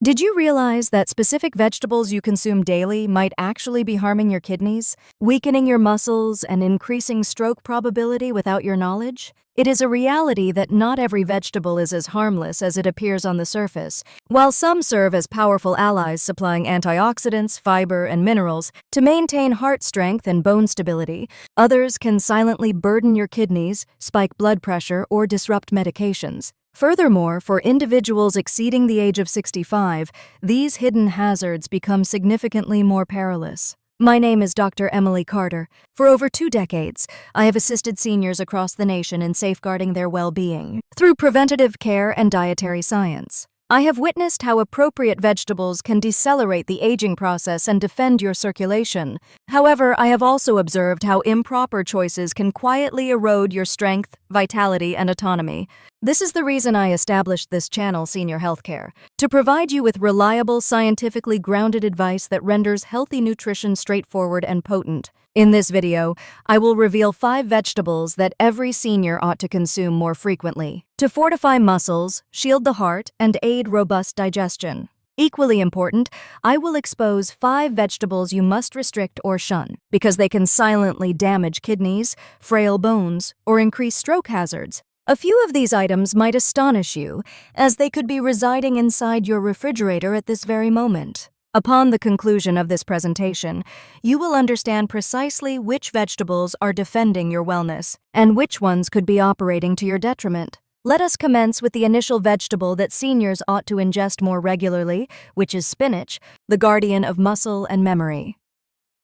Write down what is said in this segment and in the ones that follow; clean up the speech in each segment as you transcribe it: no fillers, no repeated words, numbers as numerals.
Did you realize that specific vegetables you consume daily might actually be harming your kidneys, weakening your muscles, and increasing stroke probability without your knowledge? It is a reality that not every vegetable is as harmless as it appears on the surface. While some serve as powerful allies supplying antioxidants, fiber, and minerals to maintain heart strength and bone stability, others can silently burden your kidneys, spike blood pressure, or disrupt medications. Furthermore, for individuals exceeding the age of 65, these hidden hazards become significantly more perilous. My name is Dr. Emily Carter. For over 2 decades, I have assisted seniors across the nation in safeguarding their well-being through preventative care and dietary science. I have witnessed how appropriate vegetables can decelerate the aging process and defend your circulation. However, I have also observed how improper choices can quietly erode your strength, vitality, and autonomy. This is the reason I established this channel, Senior Healthcare, to provide you with reliable, scientifically grounded advice that renders healthy nutrition straightforward and potent. In this video, I will reveal 5 vegetables that every senior ought to consume more frequently to fortify muscles, shield the heart, and aid robust digestion. Equally important, I will expose 5 vegetables you must restrict or shun because they can silently damage kidneys, frail bones, or increase stroke hazards. A few of these items might astonish you, as they could be residing inside your refrigerator at this very moment. Upon the conclusion of this presentation, you will understand precisely which vegetables are defending your wellness and which ones could be operating to your detriment. Let us commence with the initial vegetable that seniors ought to ingest more regularly, which is spinach, the guardian of muscle and memory.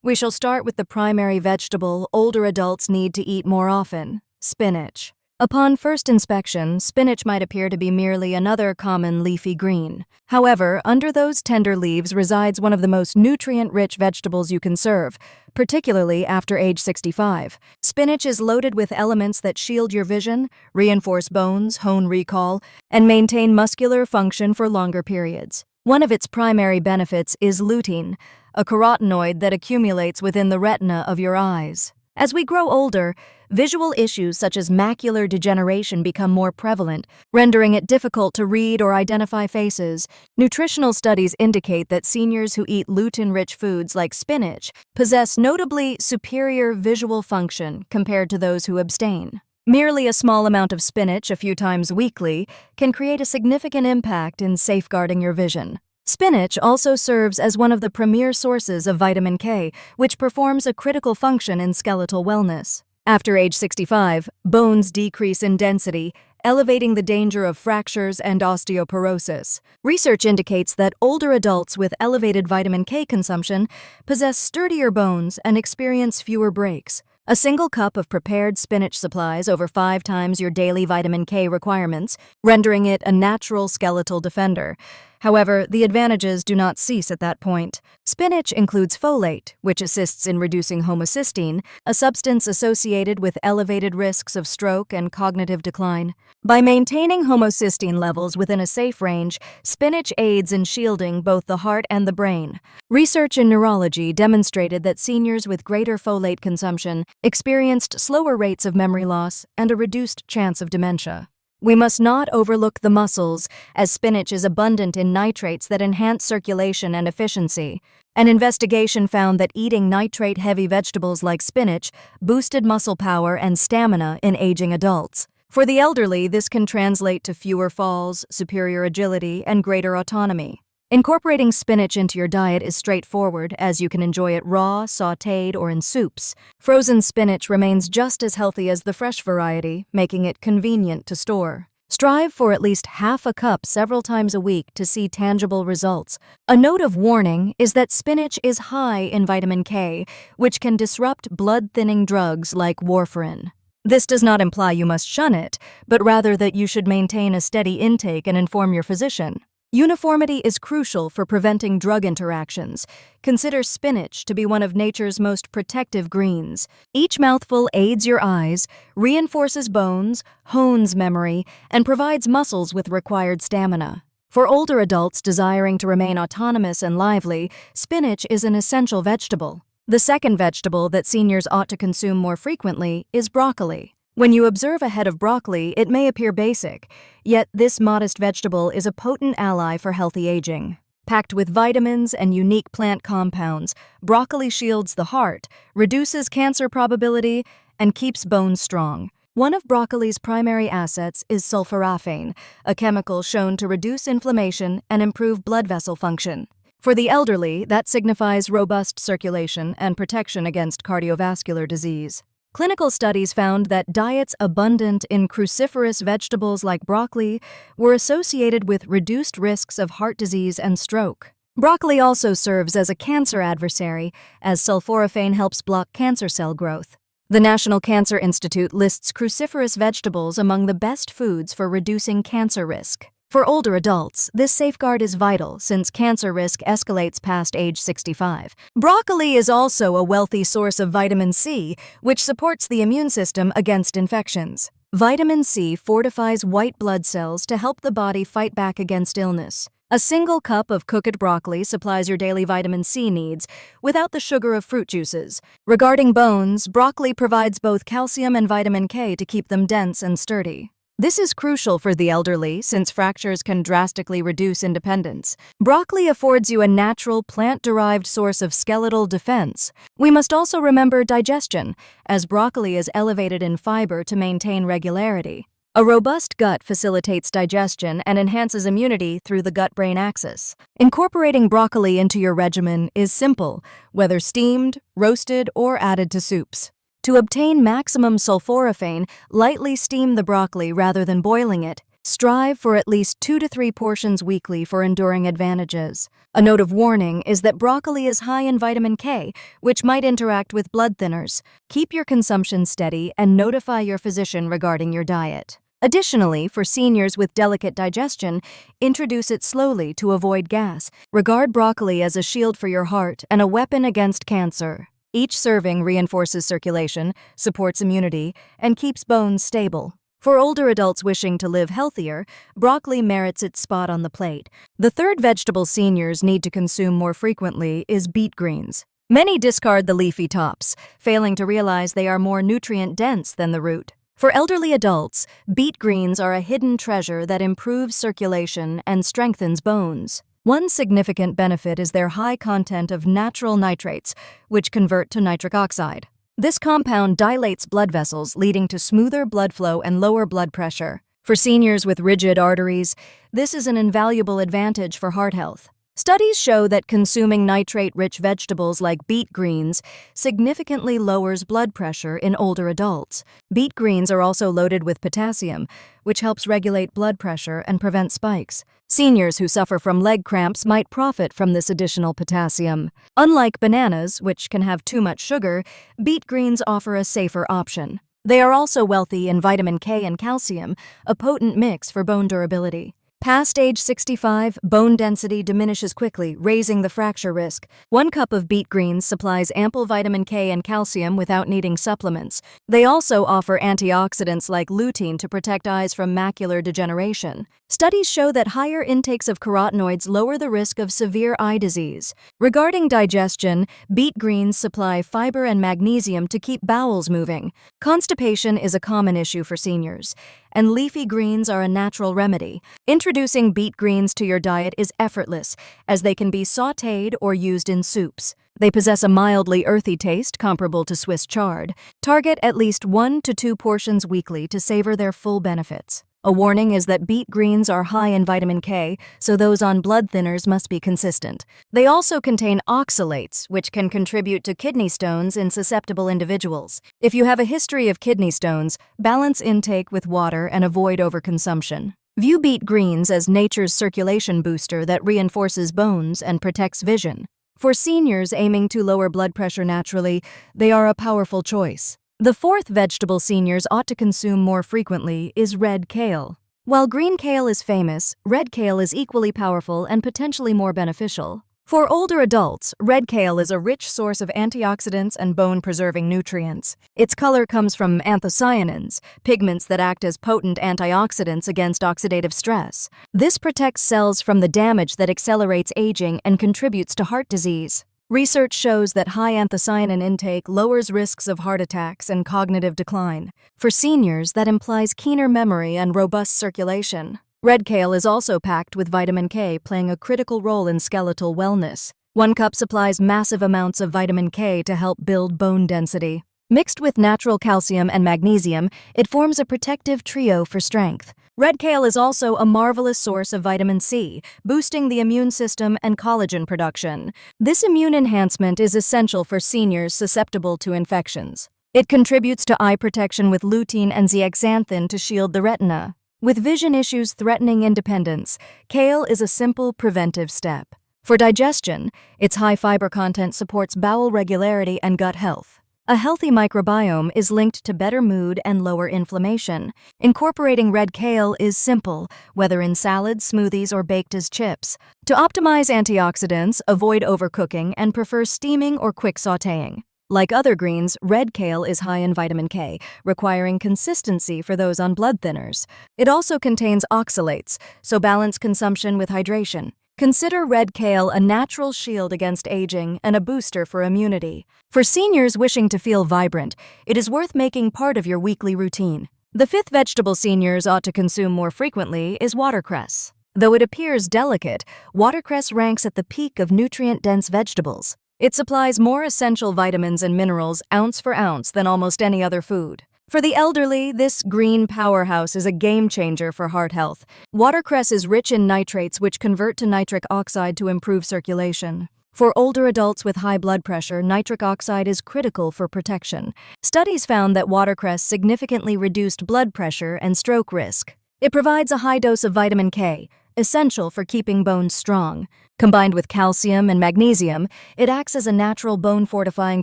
We shall start with the primary vegetable older adults need to eat more often: spinach. Upon first inspection, spinach might appear to be merely another common leafy green. However, under those tender leaves resides one of the most nutrient-rich vegetables you can serve, particularly after age 65. Spinach is loaded with elements that shield your vision, reinforce bones, hone recall, and maintain muscular function for longer periods. One of its primary benefits is lutein, a carotenoid that accumulates within the retina of your eyes. As we grow older, visual issues such as macular degeneration become more prevalent, rendering it difficult to read or identify faces. Nutritional studies indicate that seniors who eat lutein-rich foods like spinach possess notably superior visual function compared to those who abstain. Merely a small amount of spinach a few times weekly can create a significant impact in safeguarding your vision. Spinach also serves as one of the premier sources of vitamin K, which performs a critical function in skeletal wellness. After age 65, bones decrease in density, elevating the danger of fractures and osteoporosis. Research indicates that older adults with elevated vitamin K consumption possess sturdier bones and experience fewer breaks. A single cup of prepared spinach supplies over 5 times your daily vitamin K requirements, rendering it a natural skeletal defender. However, the advantages do not cease at that point. Spinach includes folate, which assists in reducing homocysteine, a substance associated with elevated risks of stroke and cognitive decline. By maintaining homocysteine levels within a safe range, spinach aids in shielding both the heart and the brain. Research in neurology demonstrated that seniors with greater folate consumption experienced slower rates of memory loss and a reduced chance of dementia. We must not overlook the muscles, as spinach is abundant in nitrates that enhance circulation and efficiency. An investigation found that eating nitrate-heavy vegetables like spinach boosted muscle power and stamina in aging adults. For the elderly, this can translate to fewer falls, superior agility, and greater autonomy. Incorporating spinach into your diet is straightforward, as you can enjoy it raw, sautéed, or in soups. Frozen spinach remains just as healthy as the fresh variety, making it convenient to store. Strive for at least half a cup several times a week to see tangible results. A note of warning is that spinach is high in vitamin K, which can disrupt blood-thinning drugs like warfarin. This does not imply you must shun it, but rather that you should maintain a steady intake and inform your physician. Uniformity is crucial for preventing drug interactions. Consider spinach to be one of nature's most protective greens. Each mouthful aids your eyes, reinforces bones, hones memory, and provides muscles with required stamina. For older adults desiring to remain autonomous and lively, spinach is an essential vegetable. The second vegetable that seniors ought to consume more frequently is broccoli. When you observe a head of broccoli, it may appear basic, yet this modest vegetable is a potent ally for healthy aging. Packed with vitamins and unique plant compounds, broccoli shields the heart, reduces cancer probability, and keeps bones strong. One of broccoli's primary assets is sulforaphane, a chemical shown to reduce inflammation and improve blood vessel function. For the elderly, that signifies robust circulation and protection against cardiovascular disease. Clinical studies found that diets abundant in cruciferous vegetables like broccoli were associated with reduced risks of heart disease and stroke. Broccoli also serves as a cancer adversary, as sulforaphane helps block cancer cell growth. The National Cancer Institute lists cruciferous vegetables among the best foods for reducing cancer risk. For older adults, this safeguard is vital since cancer risk escalates past age 65. Broccoli is also a wealthy source of vitamin C, which supports the immune system against infections. Vitamin C fortifies white blood cells to help the body fight back against illness. A single cup of cooked broccoli supplies your daily vitamin C needs without the sugar of fruit juices. Regarding bones, broccoli provides both calcium and vitamin K to keep them dense and sturdy. This is crucial for the elderly since fractures can drastically reduce independence. Broccoli affords you a natural plant-derived source of skeletal defense. We must also remember digestion, as broccoli is elevated in fiber to maintain regularity. A robust gut facilitates digestion and enhances immunity through the gut-brain axis. Incorporating broccoli into your regimen is simple, whether steamed, roasted, or added to soups. To obtain maximum sulforaphane, lightly steam the broccoli rather than boiling it. Strive for at least 2 to 3 portions weekly for enduring advantages. A note of warning is that broccoli is high in vitamin K, which might interact with blood thinners. Keep your consumption steady and notify your physician regarding your diet. Additionally, for seniors with delicate digestion, introduce it slowly to avoid gas. Regard broccoli as a shield for your heart and a weapon against cancer. Each serving reinforces circulation, supports immunity, and keeps bones stable. For older adults wishing to live healthier, broccoli merits its spot on the plate. The third vegetable seniors need to consume more frequently is beet greens. Many discard the leafy tops, failing to realize they are more nutrient-dense than the root. For elderly adults, beet greens are a hidden treasure that improves circulation and strengthens bones. One significant benefit is their high content of natural nitrates, which convert to nitric oxide. This compound dilates blood vessels, leading to smoother blood flow and lower blood pressure. For seniors with rigid arteries, this is an invaluable advantage for heart health. Studies show that consuming nitrate-rich vegetables like beet greens significantly lowers blood pressure in older adults. Beet greens are also loaded with potassium, which helps regulate blood pressure and prevent spikes. Seniors who suffer from leg cramps might profit from this additional potassium. Unlike bananas, which can have too much sugar, beet greens offer a safer option. They are also wealthy in vitamin K and calcium, a potent mix for bone durability. Past age 65, bone density diminishes quickly, raising the fracture risk. 1 cup of beet greens supplies ample vitamin K and calcium without needing supplements. They also offer antioxidants like lutein to protect eyes from macular degeneration. Studies show that higher intakes of carotenoids lower the risk of severe eye disease. Regarding digestion, beet greens supply fiber and magnesium to keep bowels moving. Constipation is a common issue for seniors, and leafy greens are a natural remedy. Introducing beet greens to your diet is effortless, as they can be sautéed or used in soups. They possess a mildly earthy taste comparable to Swiss chard. Target at least 1 to 2 portions weekly to savor their full benefits. A warning is that beet greens are high in vitamin K, so those on blood thinners must be consistent. They also contain oxalates, which can contribute to kidney stones in susceptible individuals. If you have a history of kidney stones, balance intake with water and avoid overconsumption. View beet greens as nature's circulation booster that reinforces bones and protects vision. For seniors aiming to lower blood pressure naturally, they are a powerful choice. The fourth vegetable seniors ought to consume more frequently is red kale. While green kale is famous, red kale is equally powerful and potentially more beneficial. For older adults, red kale is a rich source of antioxidants and bone-preserving nutrients. Its color comes from anthocyanins, pigments that act as potent antioxidants against oxidative stress. This protects cells from the damage that accelerates aging and contributes to heart disease. Research shows that high anthocyanin intake lowers risks of heart attacks and cognitive decline. For seniors, that implies keener memory and robust circulation. Red kale is also packed with vitamin K, playing a critical role in skeletal wellness. 1 cup supplies massive amounts of vitamin K to help build bone density. Mixed with natural calcium and magnesium, it forms a protective trio for strength. Red kale is also a marvelous source of vitamin C, boosting the immune system and collagen production. This immune enhancement is essential for seniors susceptible to infections. It contributes to eye protection with lutein and zeaxanthin to shield the retina. With vision issues threatening independence, kale is a simple preventive step. For digestion, its high fiber content supports bowel regularity and gut health. A healthy microbiome is linked to better mood and lower inflammation. Incorporating red kale is simple, whether in salads, smoothies, or baked as chips. To optimize antioxidants, avoid overcooking and prefer steaming or quick sautéing. Like other greens, red kale is high in vitamin K, requiring consistency for those on blood thinners. It also contains oxalates, so balance consumption with hydration. Consider red kale a natural shield against aging and a booster for immunity. For seniors wishing to feel vibrant, it is worth making part of your weekly routine. The 5th vegetable seniors ought to consume more frequently is watercress. Though it appears delicate, watercress ranks at the peak of nutrient-dense vegetables. It supplies more essential vitamins and minerals ounce for ounce than almost any other food. For the elderly, this green powerhouse is a game-changer for heart health. Watercress is rich in nitrates which convert to nitric oxide to improve circulation. For older adults with high blood pressure, nitric oxide is critical for protection. Studies found that watercress significantly reduced blood pressure and stroke risk. It provides a high dose of vitamin K, essential for keeping bones strong. Combined with calcium and magnesium, it acts as a natural bone-fortifying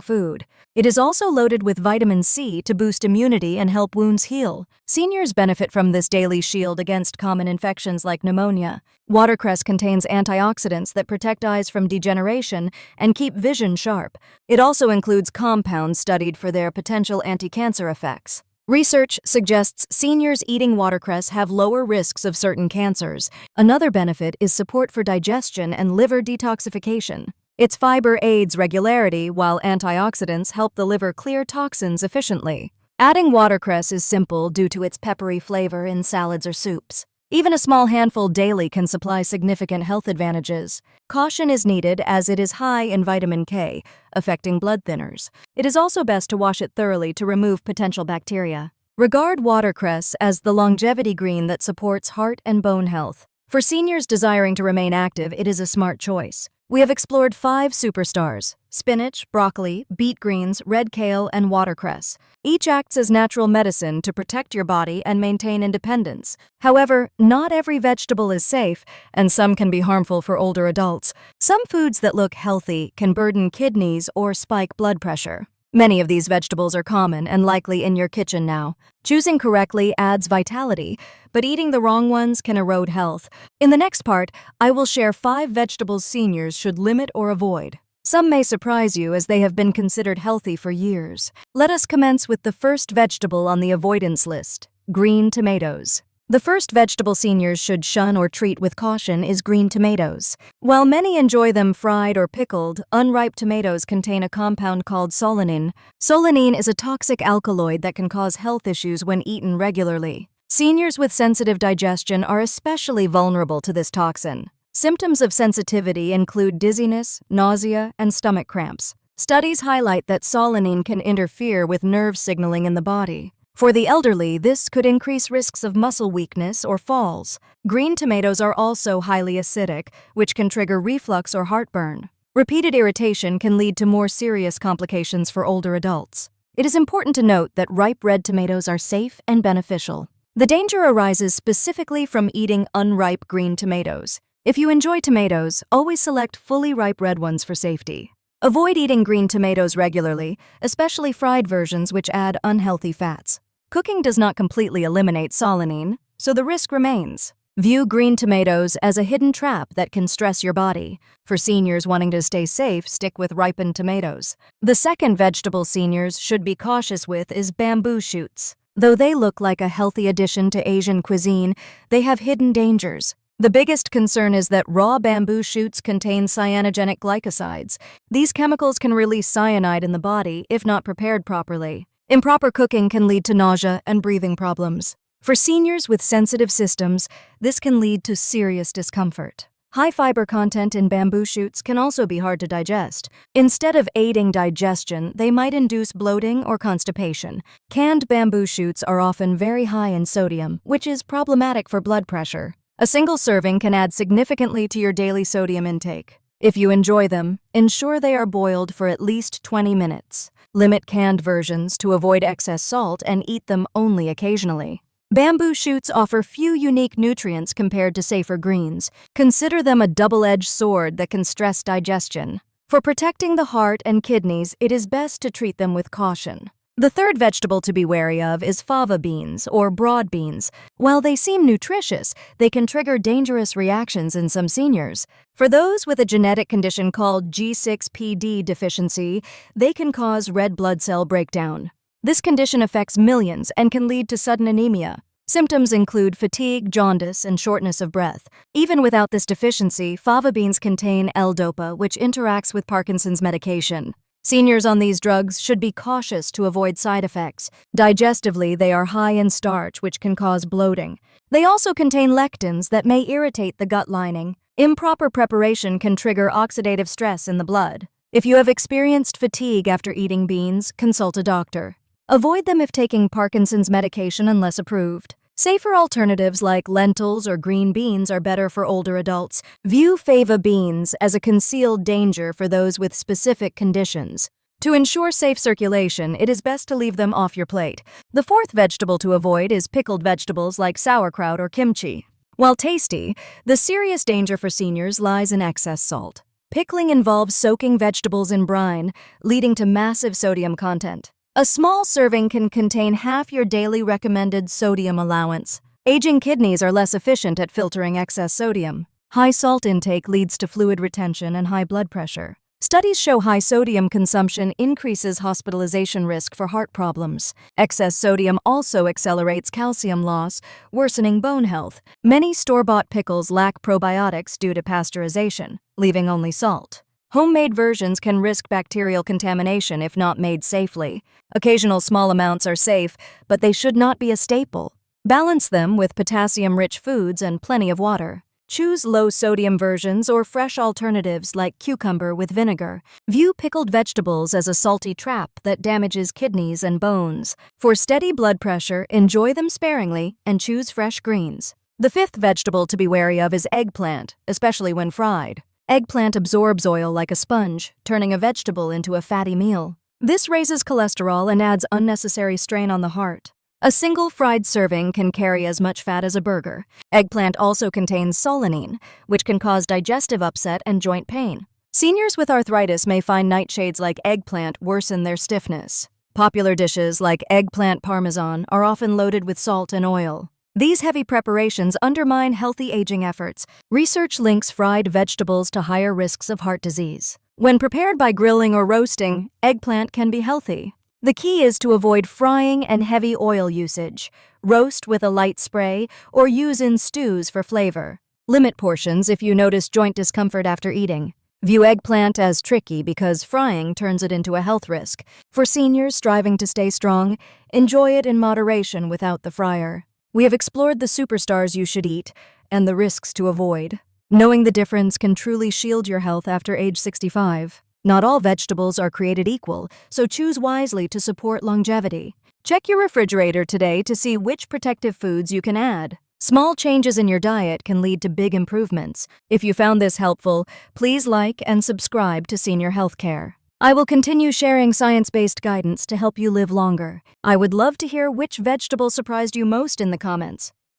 food. It is also loaded with vitamin C to boost immunity and help wounds heal. Seniors benefit from this daily shield against common infections like pneumonia. Watercress contains antioxidants that protect eyes from degeneration and keep vision sharp. It also includes compounds studied for their potential anti-cancer effects. Research suggests seniors eating watercress have lower risks of certain cancers. Another benefit is support for digestion and liver detoxification. Its fiber aids regularity, while antioxidants help the liver clear toxins efficiently. Adding watercress is simple due to its peppery flavor in salads or soups. Even a small handful daily can supply significant health advantages. Caution is needed as it is high in vitamin K, affecting blood thinners. It is also best to wash it thoroughly to remove potential bacteria. Regard watercress as the longevity green that supports heart and bone health. For seniors desiring to remain active, it is a smart choice. We have explored 5 superstars: spinach, broccoli, beet greens, red kale, and watercress. Each acts as natural medicine to protect your body and maintain independence. However, not every vegetable is safe, and some can be harmful for older adults. Some foods that look healthy can burden kidneys or spike blood pressure. Many of these vegetables are common and likely in your kitchen now. Choosing correctly adds vitality, but eating the wrong ones can erode health. In the next part, I will share 5 vegetables seniors should limit or avoid. Some may surprise you as they have been considered healthy for years. Let us commence with the first vegetable on the avoidance list: green tomatoes. The first vegetable seniors should shun or treat with caution is green tomatoes. While many enjoy them fried or pickled, unripe tomatoes contain a compound called solanine. Solanine is a toxic alkaloid that can cause health issues when eaten regularly. Seniors with sensitive digestion are especially vulnerable to this toxin. Symptoms of sensitivity include dizziness, nausea, and stomach cramps. Studies highlight that solanine can interfere with nerve signaling in the body. For the elderly, this could increase risks of muscle weakness or falls. Green tomatoes are also highly acidic, which can trigger reflux or heartburn. Repeated irritation can lead to more serious complications for older adults. It is important to note that ripe red tomatoes are safe and beneficial. The danger arises specifically from eating unripe green tomatoes. If you enjoy tomatoes, always select fully ripe red ones for safety. Avoid eating green tomatoes regularly, especially fried versions which add unhealthy fats. Cooking does not completely eliminate solanine, so the risk remains. View green tomatoes as a hidden trap that can stress your body. For seniors wanting to stay safe, stick with ripened tomatoes. The second vegetable seniors should be cautious with is bamboo shoots. Though they look like a healthy addition to Asian cuisine, they have hidden dangers. The biggest concern is that raw bamboo shoots contain cyanogenic glycosides. These chemicals can release cyanide in the body if not prepared properly. Improper cooking can lead to nausea and breathing problems. For seniors with sensitive systems, this can lead to serious discomfort. High fiber content in bamboo shoots can also be hard to digest. Instead of aiding digestion, they might induce bloating or constipation. Canned bamboo shoots are often very high in sodium, which is problematic for blood pressure. A single serving can add significantly to your daily sodium intake. If you enjoy them, ensure they are boiled for at least 20 minutes. Limit canned versions to avoid excess salt and eat them only occasionally. Bamboo shoots offer few unique nutrients compared to safer greens. Consider them a double-edged sword that can stress digestion. For protecting the heart and kidneys, it is best to treat them with caution. The third vegetable to be wary of is fava beans, or broad beans. While they seem nutritious, they can trigger dangerous reactions in some seniors. For those with a genetic condition called G6PD deficiency, they can cause red blood cell breakdown. This condition affects millions and can lead to sudden anemia. Symptoms include fatigue, jaundice, and shortness of breath. Even without this deficiency, fava beans contain L-DOPA, which interacts with Parkinson's medication. Seniors on these drugs should be cautious to avoid side effects. Digestively, they are high in starch, which can cause bloating. They also contain lectins that may irritate the gut lining. Improper preparation can trigger oxidative stress in the blood. If you have experienced fatigue after eating beans, consult a doctor. Avoid them if taking Parkinson's medication unless approved. Safer alternatives like lentils or green beans are better for older adults. View fava beans as a concealed danger for those with specific conditions. To ensure safe circulation, it is best to leave them off your plate. The fourth vegetable to avoid is pickled vegetables like sauerkraut or kimchi. While tasty, the serious danger for seniors lies in excess salt. Pickling involves soaking vegetables in brine, leading to massive sodium content. A small serving can contain half your daily recommended sodium allowance. Aging kidneys are less efficient at filtering excess sodium. High salt intake leads to fluid retention and high blood pressure. Studies show high sodium consumption increases hospitalization risk for heart problems. Excess sodium also accelerates calcium loss, worsening bone health. Many store-bought pickles lack probiotics due to pasteurization, leaving only salt. Homemade versions can risk bacterial contamination if not made safely. Occasional small amounts are safe, but they should not be a staple. Balance them with potassium-rich foods and plenty of water. Choose low-sodium versions or fresh alternatives like cucumber with vinegar. View pickled vegetables as a salty trap that damages kidneys and bones. For steady blood pressure, enjoy them sparingly and choose fresh greens. The fifth vegetable to be wary of is eggplant, especially when fried. Eggplant absorbs oil like a sponge, turning a vegetable into a fatty meal. This raises cholesterol and adds unnecessary strain on the heart. A single fried serving can carry as much fat as a burger. Eggplant also contains solanine, which can cause digestive upset and joint pain. Seniors with arthritis may find nightshades like eggplant worsen their stiffness. Popular dishes like eggplant parmesan are often loaded with salt and oil. These heavy preparations undermine healthy aging efforts. Research links fried vegetables to higher risks of heart disease. When prepared by grilling or roasting, eggplant can be healthy. The key is to avoid frying and heavy oil usage. Roast with a light spray or use in stews for flavor. Limit portions if you notice joint discomfort after eating. View eggplant as tricky because frying turns it into a health risk. For seniors striving to stay strong, enjoy it in moderation without the fryer. We have explored the superstars you should eat and the risks to avoid. Knowing the difference can truly shield your health after age 65. Not all vegetables are created equal, so choose wisely to support longevity. Check your refrigerator today to see which protective foods you can add. Small changes in your diet can lead to big improvements. If you found this helpful, please like and subscribe to Senior Healthcare. I will continue sharing science-based guidance to help you live longer. I would love to hear which vegetable surprised you most in the comments.